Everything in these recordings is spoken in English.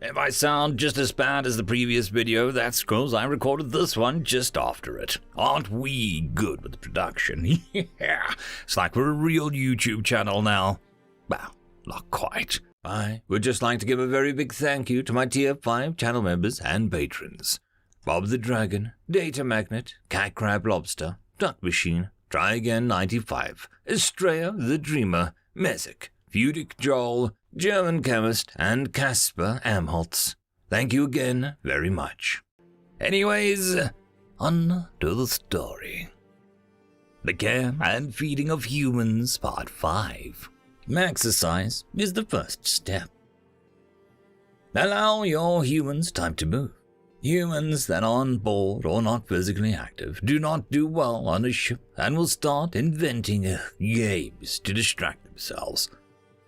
If I sound just as bad as the previous video, that's because I recorded this one just after it. Aren't we good with the production? Yeah, it's like we're a real YouTube channel now. Well, not quite. I would just like to give a very big thank you to my Tier 5 channel members and patrons. Bob the Dragon, Data Magnet, Cat Crab Lobster, Duck Machine, Try Again 95, Estrella the Dreamer, Mesic, Fudic Joel, German Chemist, and Casper Arnholtz. Thank you again very much. Anyways, on to the story. The Care and Feeding of Humans, Part 5. Exercise is the first step. Allow your humans time to move. Humans that aren't bored or not physically active do not do well on a ship and will start inventing games to distract themselves.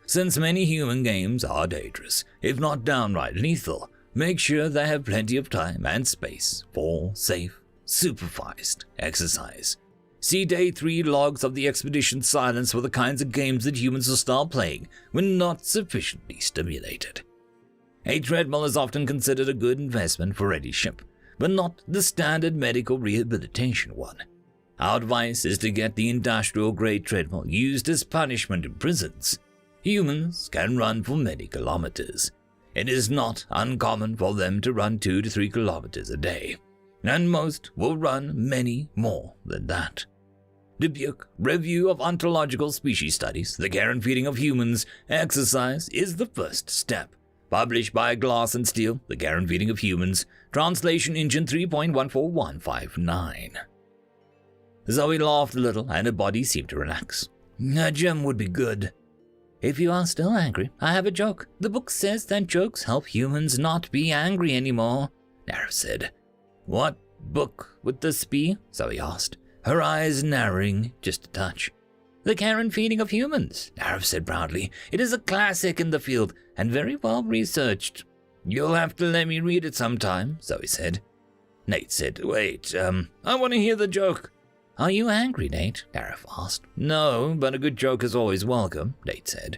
Since many human games are dangerous, if not downright lethal, make sure they have plenty of time and space for safe, supervised exercise. See Day 3 logs of the expedition silence for the kinds of games that humans will start playing when not sufficiently stimulated. A treadmill is often considered a good investment for any ship, but not the standard medical rehabilitation one. Our advice is to get the industrial-grade treadmill used as punishment in prisons. Humans can run for many kilometers. It is not uncommon for them to run 2 to 3 kilometers a day, and most will run many more than that. Dubuque Review of Ontological Species Studies, The Care and Feeding of Humans, Exercise is the first step. Published by Glass and Steel, The Care and Feeding of Humans, Translation Engine 3.14159. Zoe laughed a little and her body seemed to relax. A gem would be good. If you are still angry, I have a joke. The book says that jokes help humans not be angry anymore, Narif said. What book would this be? Zoe asked, her eyes narrowing just a touch. The Care and Feeding of Humans, Narif said proudly. It is a classic in the field and very well researched. You'll have to let me read it sometime, Zoe said. Nate said, wait, I want to hear the joke. Are you angry, Nate? Narif asked. No, but a good joke is always welcome, Nate said.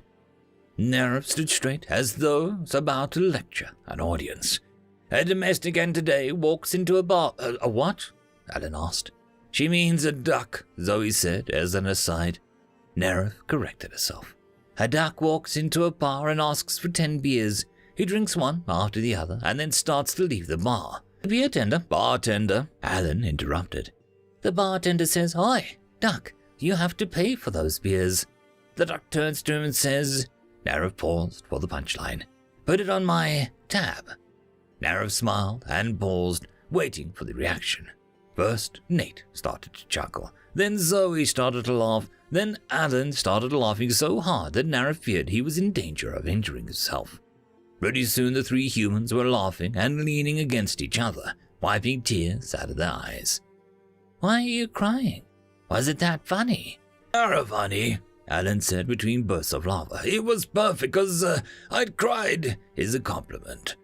Narif stood straight as though he was about to lecture an audience. A domestic hen today walks into a bar. A what? Alan asked. She means a duck, Zoe said as an aside. Narif corrected herself. A duck walks into a bar and asks for 10 beers. He drinks one after the other and then starts to leave the bar. The bartender, Alan interrupted. The bartender says, Oi, duck, you have to pay for those beers. The duck turns to him and says, Narif paused for the punchline. Put it on my tab. Narif smiled and paused, waiting for the reaction. First, Nate started to chuckle. Then Zoe started to laugh. Then Alan started laughing so hard that Narif feared he was in danger of injuring himself. Pretty soon the 3 humans were laughing and leaning against each other, wiping tears out of their eyes. Why are you crying? Was it that funny? Not funny, Alan said between bursts of laughter. It was perfect because I'd cried is a compliment.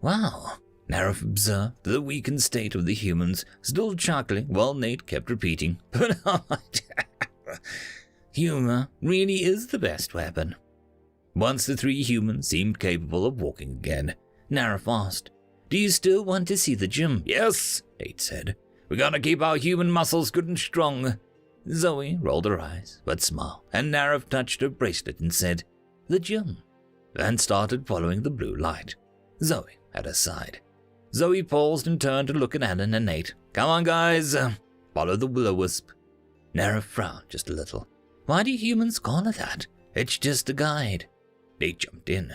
Wow, Narif observed the weakened state of the humans, still chuckling while Nate kept repeating, but humor really is the best weapon. Once the 3 humans seemed capable of walking again, Narif asked, Do you still want to see the gym? Yes, Nate said. We gotta keep our human muscles good and strong. Zoe rolled her eyes, but smiled, and Narif touched her bracelet and said, The gym, and started following the blue light. Zoe at her side. Zoe paused and turned to look at Alan and Nate. Come on, guys, follow the will-o-wisp. Narif frowned just a little. Why do humans call it that? It's just a guide. Nate jumped in.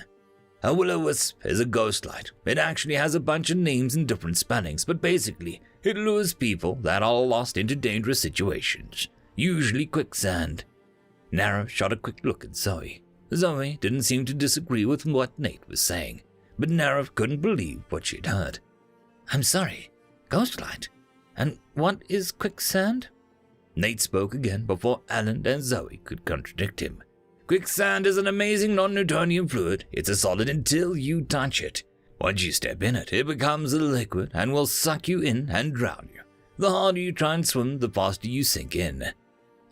A will-o-wisp is a ghost light. It actually has a bunch of names and different spellings, but basically, it lures people that are lost into dangerous situations, usually quicksand. Narif shot a quick look at Zoe. Zoe didn't seem to disagree with what Nate was saying, but Narif couldn't believe what she'd heard. I'm sorry, ghost light? And what is quicksand? Nate spoke again before Alan and Zoe could contradict him. Quicksand is an amazing non-Newtonian fluid. It's a solid until you touch it. Once you step in it, it becomes a liquid and will suck you in and drown you. The harder you try and swim, the faster you sink in.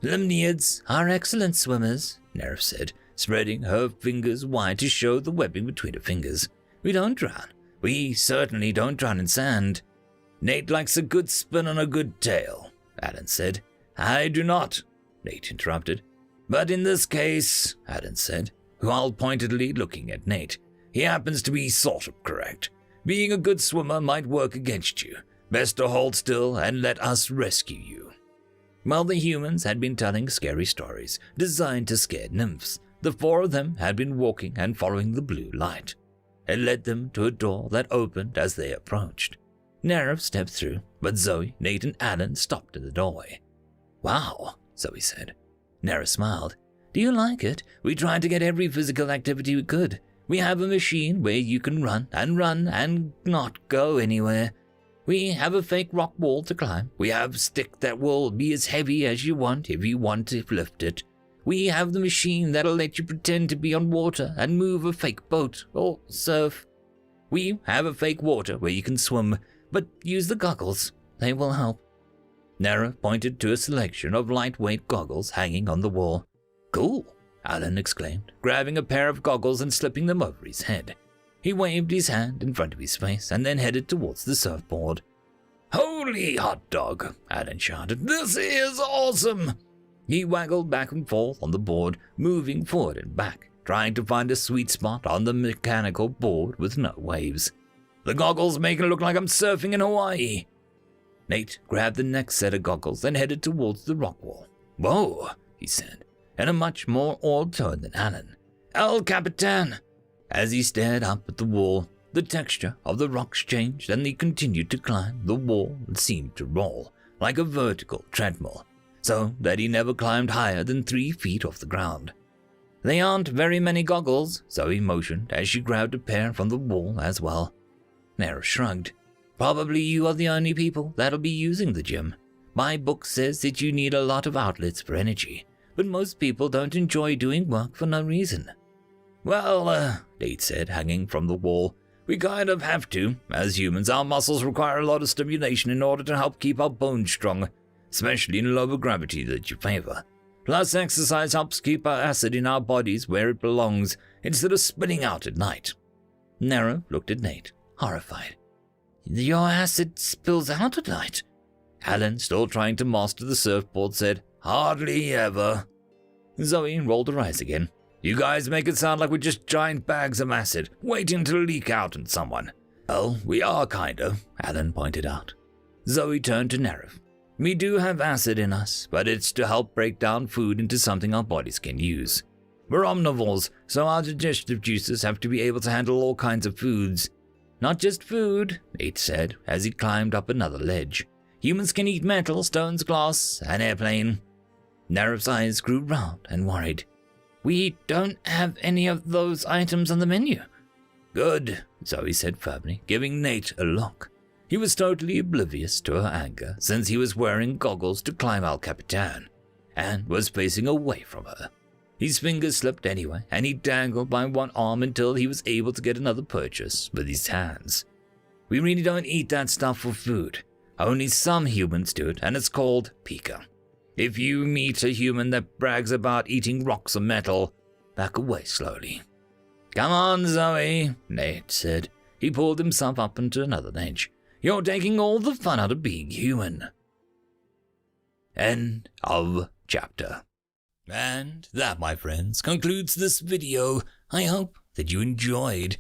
Lemniids are excellent swimmers, Narif said, spreading her fingers wide to show the webbing between her fingers. We don't drown. We certainly don't drown in sand. Nate likes a good spin on a good tale, Alan said. I do not, Nate interrupted. But in this case, Alan said, while pointedly looking at Nate, he happens to be sort of correct. Being a good swimmer might work against you. Best to hold still and let us rescue you. While the humans had been telling scary stories designed to scare nymphs, the four of them had been walking and following the blue light. It led them to a door that opened as they approached. Nara stepped through, but Zoe, Nate, and Alan stopped in the doorway. Wow, Zoe said. Nara smiled. Do you like it? We tried to get every physical activity we could. We have a machine where you can run and not go anywhere. We have a fake rock wall to climb. We have a stick that will be as heavy as you want if you want to lift it. We have the machine that'll let you pretend to be on water and move a fake boat or surf. We have a fake water where you can swim, but use the goggles. They will help. Nara pointed to a selection of lightweight goggles hanging on the wall. Cool, Alan exclaimed, grabbing a pair of goggles and slipping them over his head. He waved his hand in front of his face and then headed towards the surfboard. Holy hot dog, Alan shouted. This is awesome! He waggled back and forth on the board, moving forward and back, trying to find a sweet spot on the mechanical board with no waves. The goggles make it look like I'm surfing in Hawaii. Nate grabbed the next set of goggles and headed towards the rock wall. Whoa, he said, in a much more awed tone than Alan. El Capitan! As he stared up at the wall, the texture of the rocks changed and he continued to climb the wall and seemed to roll, like a vertical treadmill, so that he never climbed higher than 3 feet off the ground. They aren't very many goggles, Zoe motioned as she grabbed a pair from the wall as well. Nara shrugged. Probably you are the only people that'll be using the gym. My book says that you need a lot of outlets for energy, but most people don't enjoy doing work for no reason. Well, Nate said, hanging from the wall, we kind of have to. As humans, our muscles require a lot of stimulation in order to help keep our bones strong, especially in lower gravity that you favor. Plus, exercise helps keep our acid in our bodies where it belongs, instead of spitting out at night. Nara looked at Nate, horrified. Your acid spills out at night? Alan, still trying to master the surfboard, said, Hardly ever. Zoe rolled her eyes again. You guys make it sound like we're just giant bags of acid, waiting to leak out on someone. Oh, we are kinda, Alan pointed out. Zoe turned to Nara. We do have acid in us, but it's to help break down food into something our bodies can use. We're omnivores, so our digestive juices have to be able to handle all kinds of foods. Not just food, Nate said as he climbed up another ledge. Humans can eat metal, stones, glass, an airplane. Nara's eyes grew round and worried. We don't have any of those items on the menu. Good, Zoe said firmly, giving Nate a look. He was totally oblivious to her anger since he was wearing goggles to climb El Capitan and was facing away from her. His fingers slipped anyway, and he dangled by one arm until he was able to get another purchase with his hands. We really don't eat that stuff for food. Only some humans do it, and it's called pica. If you meet a human that brags about eating rocks or metal, back away slowly. Come on, Zoe, Nate said. He pulled himself up into another ledge. You're taking all the fun out of being human. End of chapter. And that, my friends, concludes this video. I hope that you enjoyed.